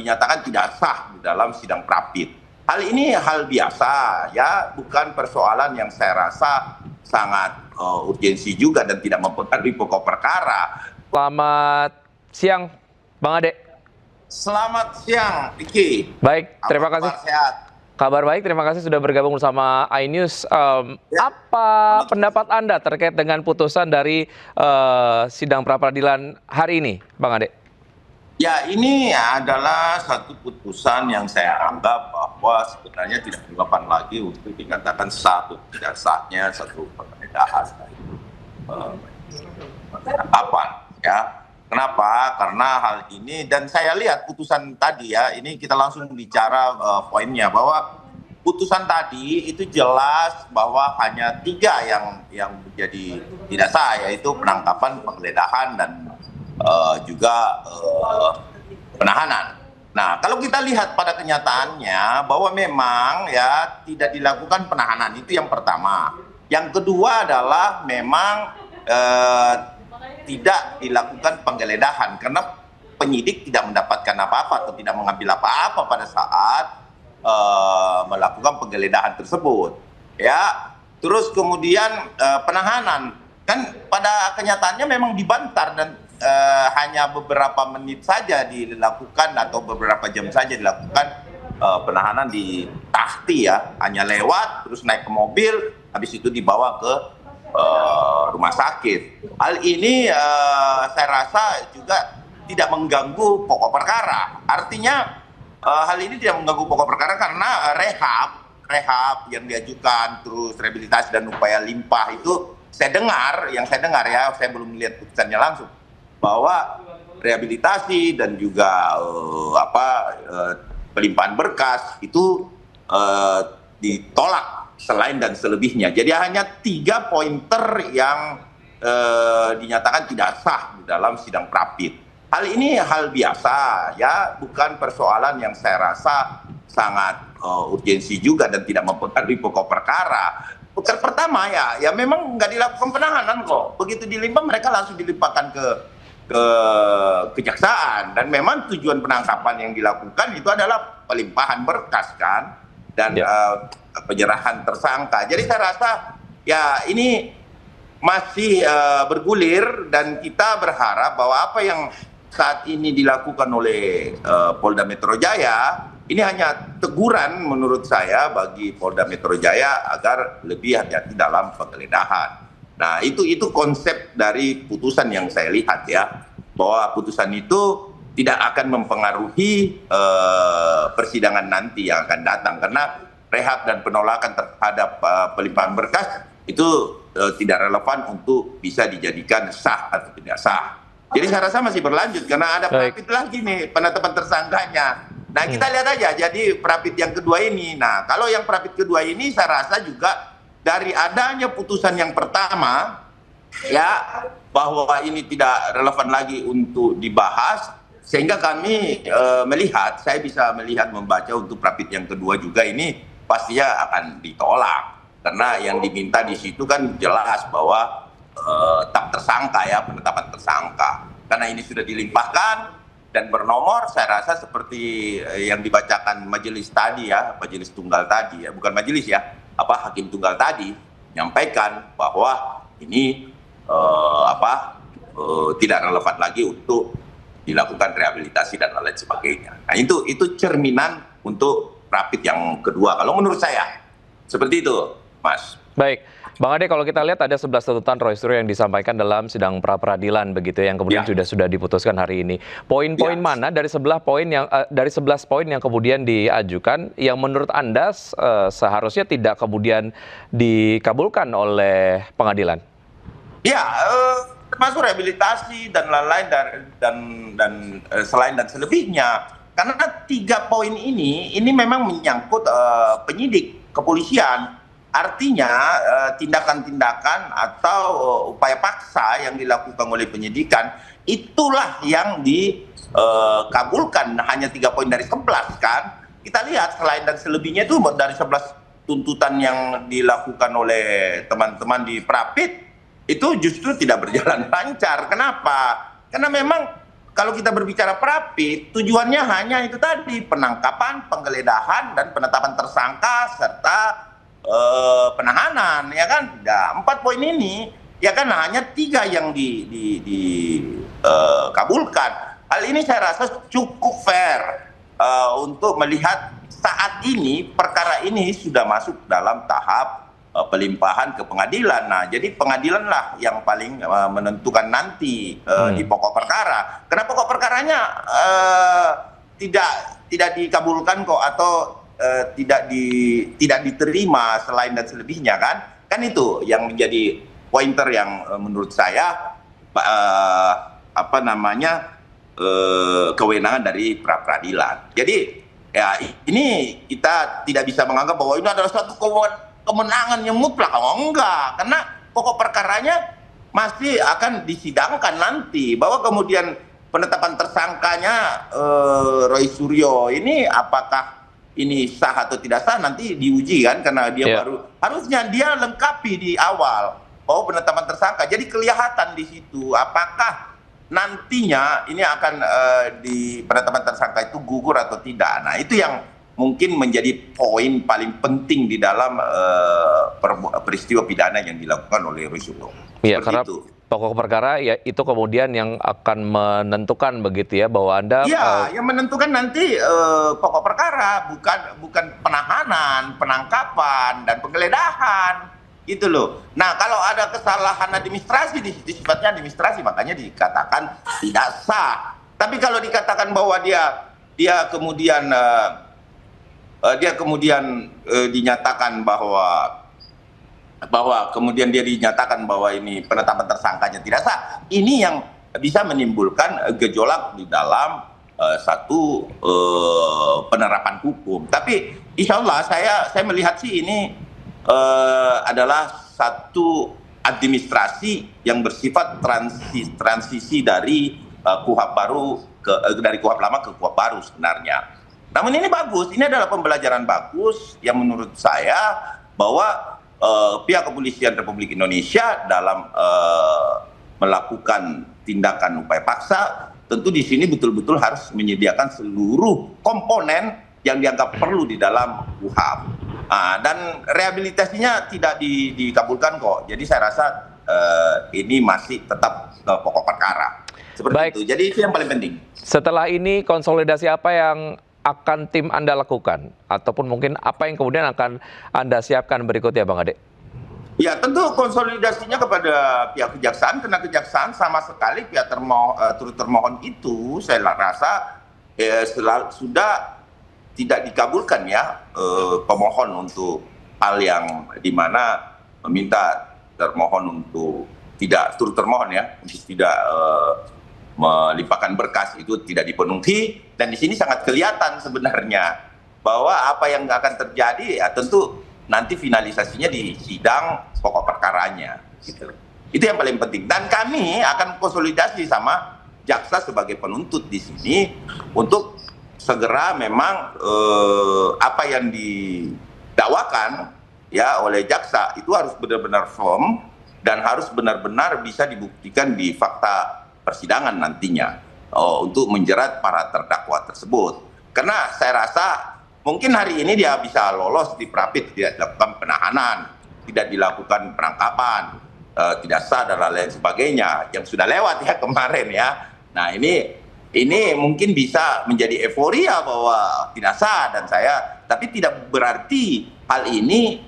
dinyatakan tidak sah di dalam sidang Prapit. Hal ini hal biasa ya, bukan persoalan yang saya rasa sangat urgensi juga dan tidak mempengaruhi pokok perkara. Selamat siang, Bang Ade. Selamat siang, Diki. Baik, terima kasih. Sehat. Kabar baik, terima kasih sudah bergabung bersama iNews. Apa pendapat Anda terkait dengan putusan dari sidang pra-peradilan hari ini, Bang Ade? Ya, ini adalah satu putusan yang saya anggap bahwa sebenarnya tidak relevan lagi untuk dikatakan satu tidak sahnya satu penggeledahan apa ya. Kenapa? Karena hal ini, dan saya lihat putusan tadi ya, ini kita langsung bicara poinnya, bahwa putusan tadi itu jelas bahwa hanya 3 yang menjadi tidak sah, yaitu penangkapan, penggeledahan, dan juga penahanan. Nah, kalau kita lihat pada kenyataannya bahwa memang ya tidak dilakukan penahanan, itu yang pertama. Yang kedua adalah memang tidak dilakukan penggeledahan karena penyidik tidak mendapatkan apa-apa atau tidak mengambil apa-apa pada saat melakukan penggeledahan tersebut. Ya, terus kemudian penahanan kan pada kenyataannya memang dibantar dan hanya beberapa menit saja dilakukan atau beberapa jam saja dilakukan penahanan di Tahti ya, hanya lewat terus naik ke mobil, habis itu dibawa ke rumah sakit. Hal ini saya rasa juga tidak mengganggu pokok perkara. Artinya hal ini tidak mengganggu pokok perkara karena rehab yang diajukan, terus rehabilitasi dan upaya limpah itu yang saya dengar ya, saya belum melihat putusannya langsung, bahwa rehabilitasi dan juga pelimpahan berkas itu ditolak selain dan selebihnya. Jadi hanya 3 pointer yang dinyatakan tidak sah di dalam sidang Prapit. Hal ini hal biasa ya, bukan persoalan yang saya rasa sangat urgensi juga dan tidak mempengaruhi pokok perkara. Pertama ya memang nggak dilakukan penahanan kok. Begitu dilimpah mereka langsung dilimpahkan ke kejaksaan, dan memang tujuan penangkapan yang dilakukan itu adalah pelimpahan berkas kan, dan penyerahan tersangka. Jadi saya rasa ya ini masih bergulir, dan kita berharap bahwa apa yang saat ini dilakukan oleh Polda Metro Jaya ini hanya teguran menurut saya bagi Polda Metro Jaya agar lebih hati-hati dalam penggeledahan. Nah, itu konsep dari putusan yang saya lihat ya, bahwa putusan itu tidak akan mempengaruhi persidangan nanti yang akan datang, karena rehab dan penolakan terhadap pelimpahan berkas itu tidak relevan untuk bisa dijadikan sah atau tidak sah. Jadi saya rasa masih berlanjut karena ada Prapit lagi nih, penetapan tersangkanya. Nah, kita lihat aja jadi Prapit yang kedua ini. Nah, kalau yang Prapit kedua ini saya rasa juga dari adanya putusan yang pertama ya, bahwa ini tidak relevan lagi untuk dibahas, sehingga kami saya bisa melihat, membaca untuk Prapit yang kedua juga ini pastinya akan ditolak, karena yang diminta di situ kan jelas bahwa tak tersangka ya, penetapan tersangka, karena ini sudah dilimpahkan dan bernomor. Saya rasa seperti yang dibacakan majelis tadi ya, majelis tunggal tadi ya, bukan majelis ya, hakim tunggal tadi menyampaikan bahwa ini tidak relevan lagi untuk dilakukan rehabilitasi dan lain sebagainya. Nah, itu cerminan untuk Prapit yang kedua kalau menurut saya. Seperti itu, Mas. Baik, Bang Ade, kalau kita lihat ada 11 tuntutan roisro yang disampaikan dalam sidang pra-peradilan begitu yang kemudian sudah diputuskan hari ini. Poin-poin mana dari 11 poin yang kemudian diajukan yang menurut Anda seharusnya tidak kemudian dikabulkan oleh pengadilan? Ya, termasuk rehabilitasi dan lain-lain dan selain dan selebihnya. Karena 3 poin ini memang menyangkut penyidik kepolisian. Artinya tindakan-tindakan atau upaya paksa yang dilakukan oleh penyidikan itulah yang dikabulkan, hanya 3 poin dari 11 kan. Kita lihat selain dan selebihnya itu dari 11 tuntutan yang dilakukan oleh teman-teman di Prapit itu justru tidak berjalan lancar. Kenapa? Karena memang kalau kita berbicara Prapit, tujuannya hanya itu tadi, penangkapan, penggeledahan, dan penetapan tersangka serta penahanan, ya kan? Nah, 4 poin ini, ya kan hanya 3 yang dikabulkan. Hal ini saya rasa cukup fair untuk melihat saat ini perkara ini sudah masuk dalam tahap pelimpahan ke pengadilan. Nah, jadi pengadilan lah yang paling menentukan nanti di pokok perkara. Karena pokok perkaranya tidak dikabulkan kok, atau tidak diterima selain dan selebihnya, kan? Kan itu yang menjadi pointer yang menurut saya kewenangan dari pra peradilan. Jadi ya ini kita tidak bisa menganggap bahwa ini adalah suatu kemenangan yang mutlak. Oh, enggak, karena pokok perkaranya masih akan disidangkan nanti, bahwa kemudian penetapan tersangkanya Roy Suryo ini apakah ini sah atau tidak sah nanti diuji, kan, karena dia harusnya dia lengkapi di awal bahwa penetapan tersangka, jadi kelihatan di situ apakah nantinya ini akan di penetapan tersangka itu gugur atau tidak. Nah, itu yang mungkin menjadi poin paling penting di dalam peristiwa pidana yang dilakukan oleh Roy Suryo. Iya, karena pokok perkara ya itu kemudian yang akan menentukan begitu ya, bahwa Anda yang menentukan nanti pokok perkara, bukan penahanan, penangkapan dan penggeledahan, gitu loh. Nah, kalau ada kesalahan administrasi di sifatnya administrasi, makanya dikatakan tidak sah. Tapi kalau dikatakan bahwa dia kemudian dinyatakan bahwa kemudian dia dinyatakan bahwa ini penetapan tersangkanya tidak sah, ini yang bisa menimbulkan gejolak di dalam satu penerapan hukum. Tapi insya Allah saya melihat sih ini adalah satu administrasi yang bersifat transisi dari KUHP baru dari KUHP lama ke KUHP baru sebenarnya. Namun ini bagus, ini adalah pembelajaran bagus yang menurut saya bahwa pihak kepolisian Republik Indonesia dalam melakukan tindakan upaya paksa, tentu di sini betul-betul harus menyediakan seluruh komponen yang dianggap perlu di dalam KUHP. Dan rehabilitasinya tidak dikabulkan kok. Jadi saya rasa ini masih tetap pokok perkara. Seperti itu. Jadi itu yang paling penting. Setelah ini konsolidasi apa yang akan tim Anda lakukan? Ataupun mungkin apa yang kemudian akan Anda siapkan berikutnya, Bang Ade? Ya, tentu konsolidasinya kepada pihak kejaksaan, karena kejaksaan sama sekali pihak turut termohon itu saya rasa sudah tidak dikabulkan ya pemohon untuk hal yang dimana meminta termohon untuk tidak turut termohon ya, untuk tidak melimpahkan berkas itu tidak dipenuhi. Dan di sini sangat kelihatan sebenarnya bahwa apa yang akan terjadi ya tentu nanti finalisasinya di sidang pokok perkaranya gitu. Itu yang paling penting, dan kami akan konsolidasi sama jaksa sebagai penuntut di sini untuk segera memang apa yang didakwakan ya oleh jaksa itu harus benar-benar firm dan harus benar-benar bisa dibuktikan di fakta persidangan nantinya untuk menjerat para terdakwa tersebut. Karena saya rasa mungkin hari ini dia bisa lolos di Prapit, tidak dilakukan penahanan, tidak dilakukan penangkapan, tidak sah dan lain sebagainya yang sudah lewat ya kemarin ya. Nah, ini mungkin bisa menjadi euforia bahwa tidak sah dan tapi tidak berarti hal ini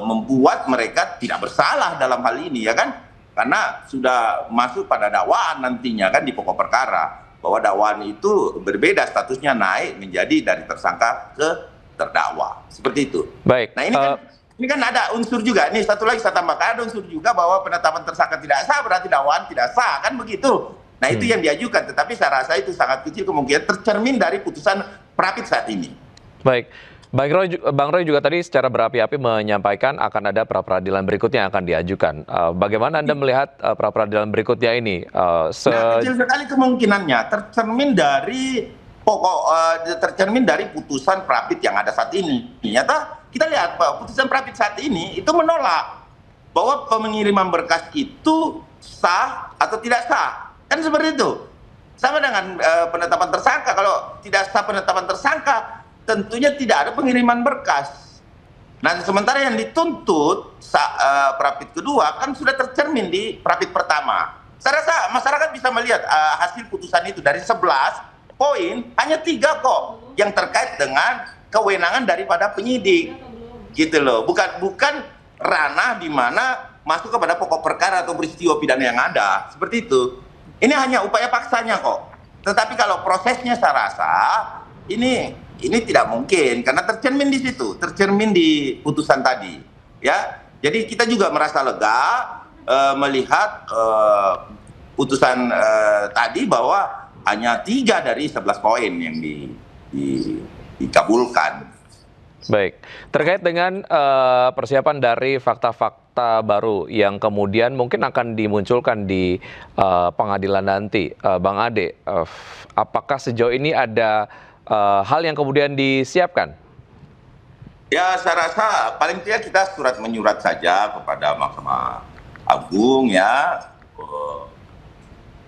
membuat mereka tidak bersalah dalam hal ini ya kan, karena sudah masuk pada dakwaan nantinya kan di pokok perkara, bahwa dakwaan itu berbeda statusnya, naik menjadi dari tersangka ke terdakwa, seperti itu. Baik. Nah, ini kan ada unsur juga, nih satu lagi saya tambahkan, ada unsur juga bahwa penetapan tersangka tidak sah berarti dakwaan tidak sah, kan begitu. Nah, itu yang diajukan, tetapi saya rasa itu sangat kecil kemungkinan tercermin dari putusan Prapit saat ini. Baik. Bang Roy juga tadi secara berapi-api menyampaikan akan ada pra-peradilan berikutnya yang akan diajukan. Bagaimana Anda melihat pra-peradilan berikutnya ini? Kecil sekali kemungkinannya tercermin dari putusan Prapit yang ada saat ini. Ternyata kita lihat putusan Prapit saat ini itu menolak bahwa pengiriman berkas itu sah atau tidak sah. Kan seperti itu. Sama dengan penetapan tersangka. Kalau tidak sah penetapan tersangka, tentunya tidak ada pengiriman berkas. Nah, sementara yang dituntut Prapit kedua kan sudah tercermin di Prapit pertama. Saya rasa masyarakat bisa melihat hasil putusan itu dari 11 poin, hanya 3 kok yang terkait dengan kewenangan daripada penyidik. Gitu loh. Bukan ranah di mana masuk kepada pokok perkara atau peristiwa pidana yang ada. Seperti itu. Ini hanya upaya paksanya kok. Tetapi kalau prosesnya saya rasa ini tidak mungkin karena tercermin di situ, tercermin di putusan tadi. Ya, jadi kita juga merasa lega melihat putusan tadi bahwa hanya 3 dari 11 poin yang dikabulkan. Baik, terkait dengan persiapan dari fakta-fakta baru yang kemudian mungkin akan dimunculkan di pengadilan nanti, Bang Ade, apakah sejauh ini ada hal yang kemudian disiapkan? Ya, saya rasa paling tidak kita surat menyurat saja kepada Mahkamah Agung ya,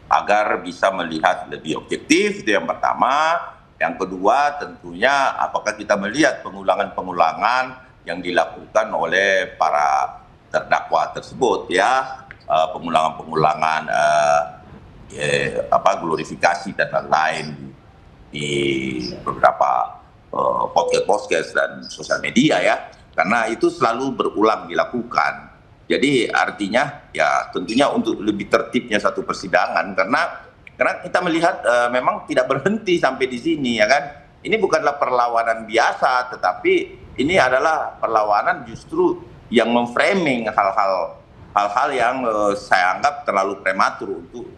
agar bisa melihat lebih objektif, itu yang pertama. Yang kedua tentunya apakah kita melihat pengulangan-pengulangan yang dilakukan oleh para terdakwa tersebut ya, pengulangan-pengulangan glorifikasi dan lain-lain di beberapa podcast dan sosial media ya, karena itu selalu berulang dilakukan. Jadi artinya ya tentunya untuk lebih tertibnya satu persidangan karena kita melihat memang tidak berhenti sampai di sini ya kan. Ini bukanlah perlawanan biasa, tetapi ini adalah perlawanan justru yang memframing hal-hal yang saya anggap terlalu prematur untuk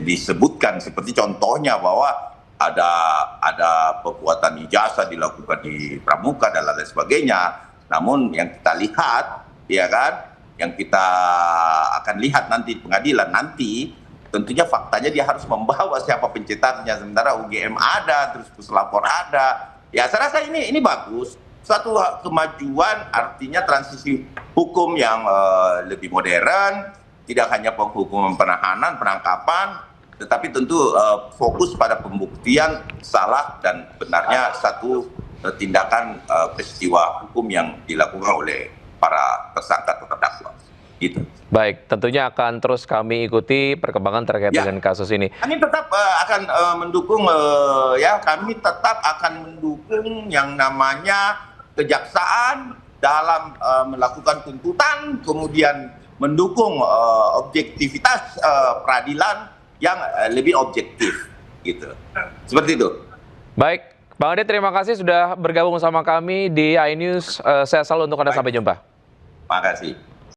disebutkan. Seperti contohnya bahwa ada perbuatan ijazah dilakukan di Pramuka dan lain sebagainya. Namun yang kita lihat ya kan, yang kita akan lihat nanti di pengadilan nanti, tentunya faktanya dia harus membawa siapa pencetaknya, sementara UGM ada, terus puslapor ada. Ya saya rasa ini bagus, suatu kemajuan, artinya transisi hukum yang lebih modern, tidak hanya penghukuman penahanan, penangkapan, tetapi tentu fokus pada pembuktian salah dan benarnya satu tindakan peristiwa hukum yang dilakukan oleh para tersangka atau terdakwa. Gitu. Baik, tentunya akan terus kami ikuti perkembangan terkait dengan kasus ini. Kami tetap akan mendukung kami tetap akan mendukung yang namanya kejaksaan dalam melakukan tuntutan, kemudian mendukung objektivitas peradilan yang lebih objektif, gitu. Seperti itu. Baik, Bang Ade, terima kasih sudah bergabung sama kami di iNews. Saya selalu untuk Anda. Sampai jumpa. Terima kasih.